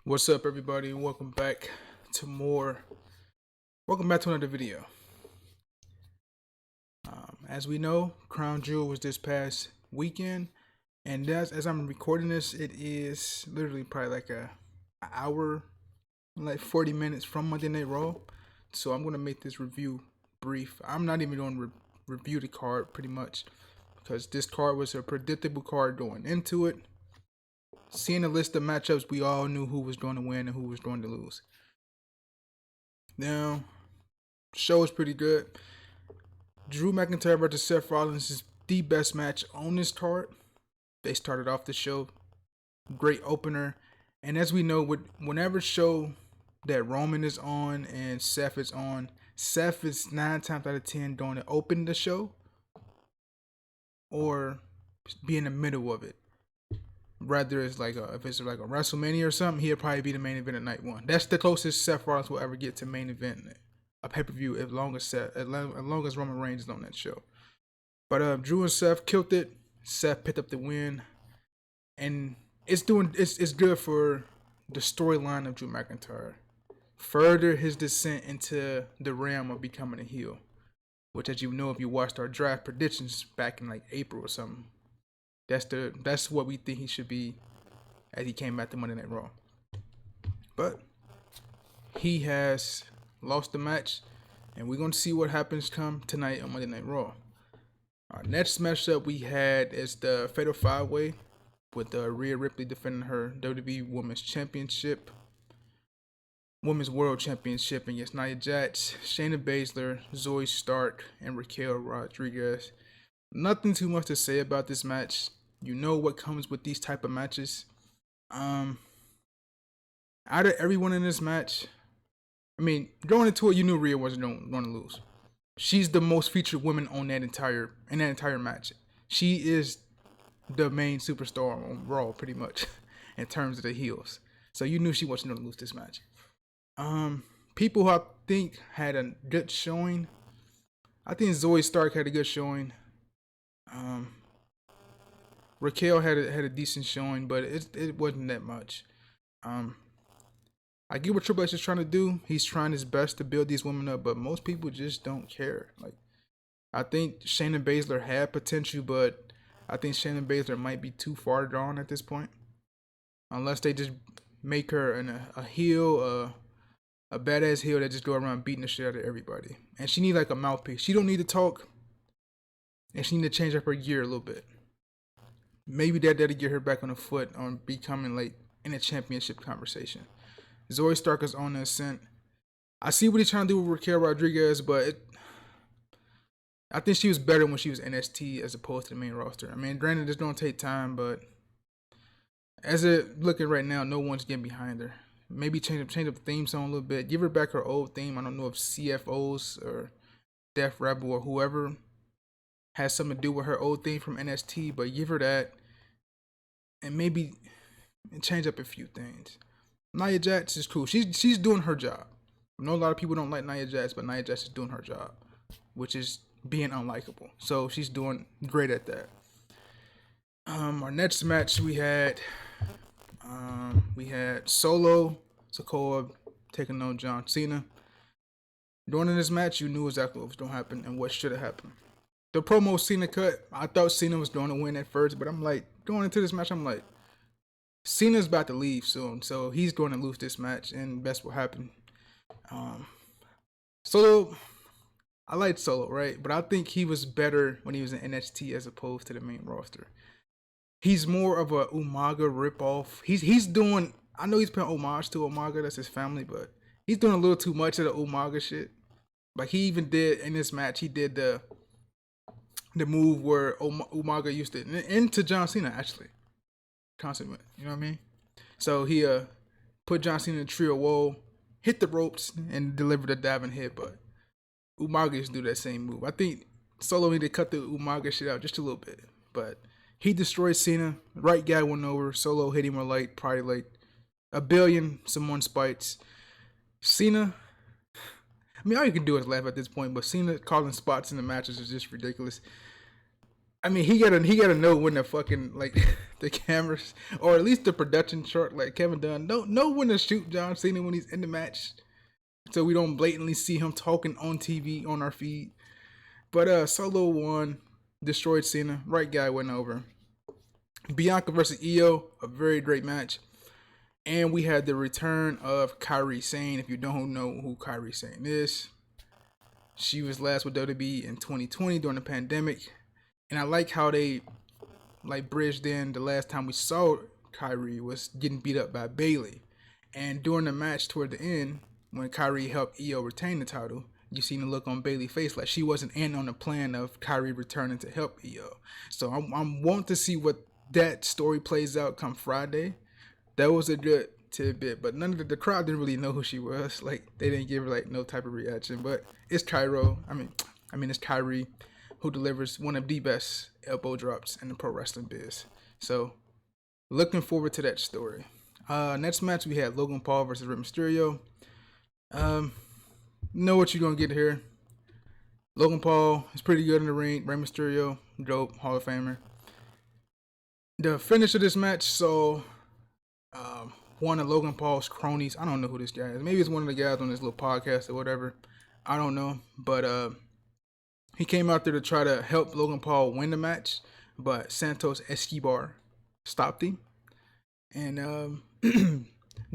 What's up, everybody? Welcome back to another video. As we know, Crown Jewel was this past weekend, and as I'm recording this, it is literally probably like an hour, like 40 minutes from Monday Night Raw. So I'm gonna make this review brief. I'm not even going to review the card pretty much because this card was a predictable card going into it. Seeing the list of matchups, we all knew who was going to win and who was going to lose. Now, the show was pretty good. Drew McIntyre versus Seth Rollins is the best match on this card. They started off the show, great opener, and as we know, whenever show that Roman is on and Seth is on, Seth is 9 times out of 10 going to open the show or be in the middle of it. Rather, it's like if it's like a WrestleMania or something, he'll probably be the main event at night one. That's the closest Seth Rollins will ever get to main event a pay-per-view as long as Roman Reigns is on that show. But Drew and Seth killed it. Seth picked up the win, and it's good for the storyline of Drew McIntyre. Further his descent into the realm of becoming a heel, which, as you know, if you watched our draft predictions back in like April or something, that's what we think he should be as he came back to Monday Night Raw. But he has lost the match, and we're going to see what happens come tonight on Monday Night Raw. Our next matchup we had is the Fatal 5-Way with Rhea Ripley defending her WWE Women's World Championship against Nia Jax, Shayna Baszler, Zoe Stark, and Raquel Rodriguez. Nothing too much to say about this match. You know what comes with these type of matches. Out of everyone in this match, I mean, going into it, you knew Rhea wasn't going to lose. She's the most featured woman on that entire match. She is the main superstar on Raw, pretty much, in terms of the heels. So you knew she wasn't going to lose this match. People who I think had a good showing. I think Zoe Stark had a good showing. Raquel had a decent showing, but it wasn't that much. I get what Triple H is trying to do. He's trying his best to build these women up, but most people just don't care. Like, I think Shayna Baszler had potential, but I think Shayna Baszler might be too far gone at this point. Unless they just make her a heel, a badass heel that just go around beating the shit out of everybody. And she needs like a mouthpiece. She don't need to talk, and she need to change up her gear a little bit. Maybe that'll get her back on the foot on becoming like in a championship conversation. Zoe Stark is on the ascent. I see what he's trying to do with Raquel Rodriguez, but I think she was better when she was NXT as opposed to the main roster. I mean, granted, it's going to take time, but as it looking right now, no one's getting behind her. Maybe change up the theme song a little bit. Give her back her old theme. I don't know if CFOs or Def Rebel or whoever has something to do with her old theme from NXT, but give her that and maybe change up a few things. Nia Jax is cool. She's doing her job. I know a lot of people don't like Nia Jax, but Nia Jax is doing her job, which is being unlikable. So she's doing great at that. Our next match we had Solo Sikoa taking on John Cena. During this match, you knew exactly what was going to happen and what should have happened. The promo Cena cut, I thought Cena was going to win at first, but I'm like, going into this match, I'm like, Cena's about to leave soon, so he's going to lose this match, and best will happen. Solo, I liked Solo, right? But I think he was better when he was in NXT as opposed to the main roster. He's more of a Umaga ripoff. He's doing, I know he's paying homage to Umaga, that's his family, but he's doing a little too much of the Umaga shit. Like, he even did, in this match, he did the move where Umaga used to, into John Cena, actually. Consummate, you know what I mean? So he put John Cena in a trio wall, hit the ropes, and delivered a diving hit, but Umaga used to do that same move. I think Solo need to cut the Umaga shit out just a little bit, but he destroyed Cena. Right guy went over. Solo hit him with like probably like a billion Samoan spites. Cena, I mean, all you can do is laugh at this point, but Cena calling spots in the matches is just ridiculous. I mean, he gotta know when the fucking like the cameras or at least the production chart, like Kevin Dunn, don't know when to shoot John Cena when he's in the match, so we don't blatantly see him talking on TV on our feed. But Solo won, destroyed Cena. Right guy went over. Bianca versus Io, a very great match. And we had the return of Kairi Sane. If you don't know who Kairi Sane is, she was last with WWE in 2020 during the pandemic. And I like how they like bridged in the last time we saw Kairi was getting beat up by Bayley. And during the match toward the end, when Kairi helped Io retain the title, you seen the look on Bayley's face like she wasn't in on the plan of Kairi returning to help Io. So I'm want to see what that story plays out come Friday. That was a good tidbit, but none of the crowd didn't really know who she was. Like they didn't give her like no type of reaction. But it's Cairo. I mean it's Kairi who delivers one of the best elbow drops in the pro wrestling biz. So looking forward to that story. Next match we had Logan Paul versus Rey Mysterio. Know what you're gonna get here. Logan Paul is pretty good in the ring. Rey Mysterio, dope, Hall of Famer. The finish of this match saw one of Logan Paul's cronies. I don't know who this guy is. Maybe it's one of the guys on this little podcast or whatever. I don't know. But he came out there to try to help Logan Paul win the match. But Santos Escobar stopped him. And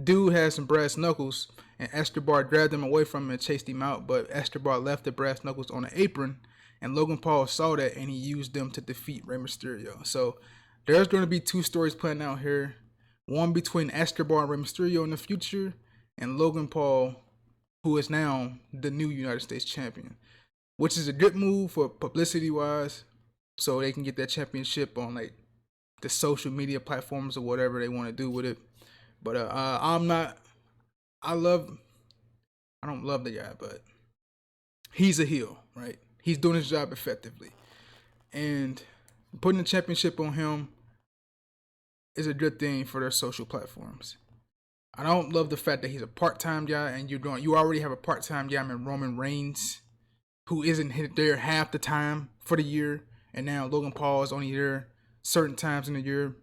dude had some brass knuckles. And Escobar grabbed him away from him and chased him out. But Escobar left the brass knuckles on the apron. And Logan Paul saw that and he used them to defeat Rey Mysterio. So there's going to be two stories playing out here. One between Escobar and Rey Mysterio in the future, and Logan Paul, who is now the new United States champion, which is a good move for publicity-wise, so they can get that championship on like the social media platforms or whatever they want to do with it. But I don't love the guy, but he's a heel, right? He's doing his job effectively, and putting the championship on him is a good thing for their social platforms. I don't love the fact that he's a part-time guy, and you already have a part-time guy in Roman Reigns, who isn't there half the time for the year, and now Logan Paul is only there certain times in the year,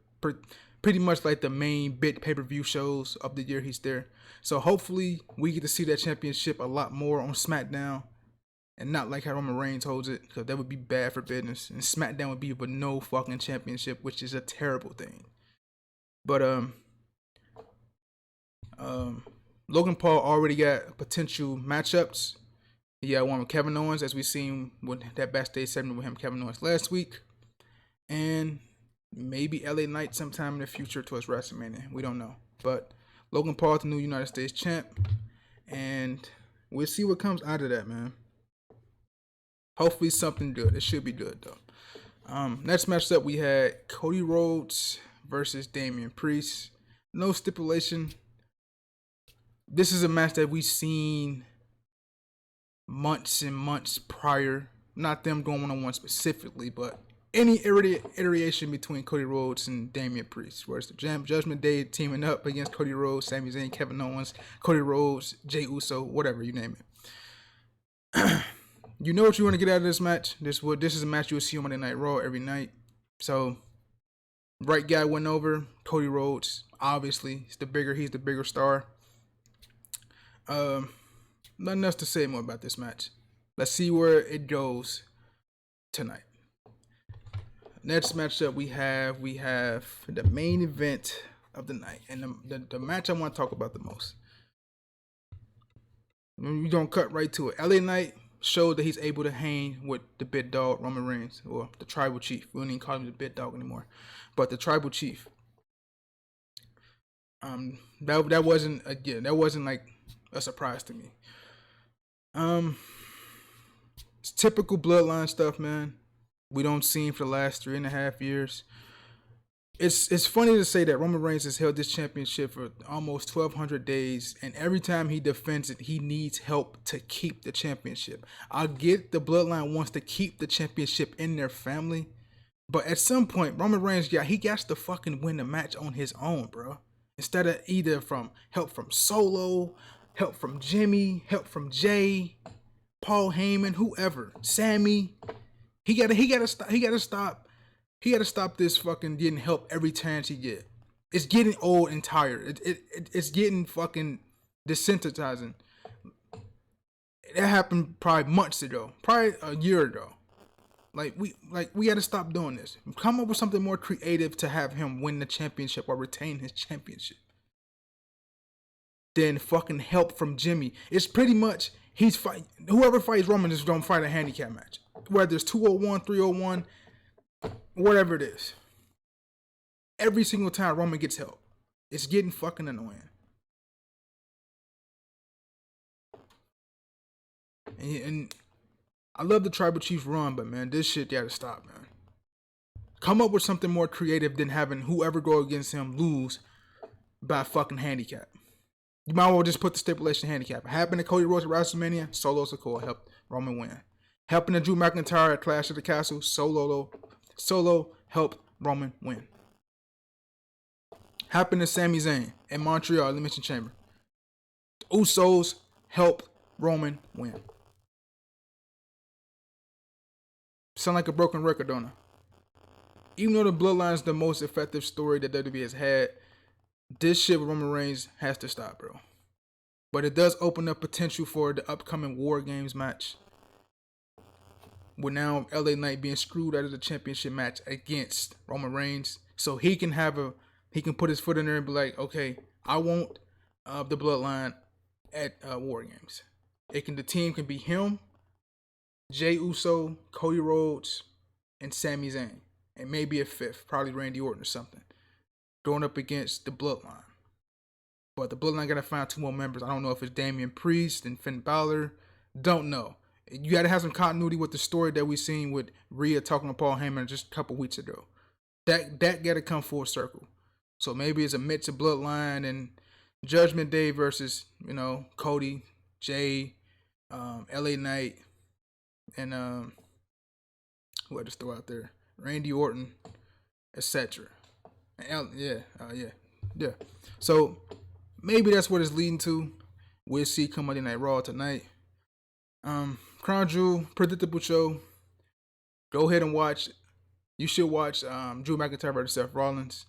pretty much like the main big pay-per-view shows of the year he's there. So hopefully we get to see that championship a lot more on SmackDown, and not like how Roman Reigns holds it, because that would be bad for business, and SmackDown would be with no fucking championship, which is a terrible thing. But Logan Paul already got potential matchups. He got one with Kevin Owens, as we seen with that backstage segment with him, Kevin Owens, last week, and maybe LA Knight sometime in the future towards WrestleMania. We don't know, but Logan Paul is the new United States champ, and we'll see what comes out of that, man. Hopefully something good. It should be good though. Next matchup we had Cody Rhodes versus Damian Priest. No stipulation. This is a match that we've seen months and months prior. Not them going one-on-one specifically, but any iteration between Cody Rhodes and Damian Priest. Whereas the Judgment Day teaming up against Cody Rhodes, Sami Zayn, Kevin Owens, Cody Rhodes, Jey Uso, whatever, you name it. You know what you want to get out of this match. This is a match you'll see on Monday Night Raw every night. So right guy went over. Cody Rhodes, obviously, he's the bigger star. Nothing else to say more about this match. Let's see where it goes tonight. Next matchup we have the main event of the night, and the match I want to talk about the most. We're gonna cut right to it. LA Knight showed that he's able to hang with the big dog Roman Reigns, or the tribal chief. We don't even call him the big dog anymore, but the tribal chief. That wasn't like a surprise to me. It's typical bloodline stuff, man. We don't see him for the last 3.5 years. It's funny to say that Roman Reigns has held this championship for almost 1,200 days, and every time he defends it, he needs help to keep the championship. I get the bloodline wants to keep the championship in their family, but at some point, Roman Reigns, he got to fucking win the match on his own, bro. Instead of either from help from Solo, help from Jimmy, help from Jay, Paul Heyman, whoever, Sammy. He gotta stop He had to stop this fucking getting help every chance he get. It's getting old and tired. It's getting fucking desensitizing. That happened probably months ago, probably a year ago. We got to stop doing this. Come up with something more creative to have him win the championship or retain his championship. Then fucking help from Jimmy. It's pretty much he's fight. Whoever fights Roman just don't fight a handicap match. Whether it's 201, 301, whatever it is. Every single time Roman gets help. It's getting fucking annoying. And I love the Tribal Chief run, but man, this shit gotta stop, man. Come up with something more creative than having whoever go against him lose by fucking handicap. You might as well just put the stipulation handicap. It happened to Cody Rhodes at WrestleMania, Solo Sikoa helped Roman win. Happened to Drew McIntyre at Clash of the Castle, Solo helped Roman win. Happened to Sami Zayn in Montreal Elimination Chamber. The Usos helped Roman win. Sound like a broken record, don't I? Even though the Bloodline is the most effective story that WWE has had, this shit with Roman Reigns has to stop, bro. But it does open up potential for the upcoming WarGames match. With now LA Knight being screwed out of the championship match against Roman Reigns. So he can put his foot in there and be like, okay, I want the Bloodline at WarGames. The team can be him, Jey Uso, Cody Rhodes, and Sami Zayn. And maybe a fifth, probably Randy Orton or something. Going up against the Bloodline. But the Bloodline gotta find 2 more members. I don't know if it's Damian Priest and Finn Balor. Don't know. You gotta have some continuity with the story that we seen with Rhea talking to Paul Heyman just a couple weeks ago. That gotta come full circle. So maybe it's a mix of Bloodline and Judgment Day versus, Cody, Jay, LA Knight, and who I just throw out there? Randy Orton, etc. Yeah. So maybe that's what it's leading to. We'll see come Monday Night Raw tonight. Crown Jewel, predictable show. Go ahead and watch. You should watch Drew McIntyre versus Seth Rollins.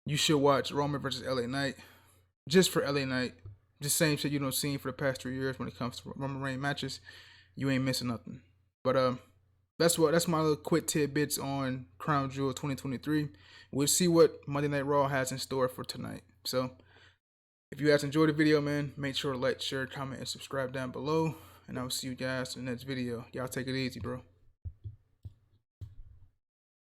You should watch Roman versus LA Knight. Just for LA Knight. Just same shit you don't see for the past 3 years when it comes to Roman Reigns matches. You ain't missing nothing. But that's my little quick tidbits on Crown Jewel 2023. We'll see what Monday Night Raw has in store for tonight. So if you guys enjoyed the video, man, make sure to like, share, comment, and subscribe down below. And I will see you guys in the next video. Y'all take it easy, bro.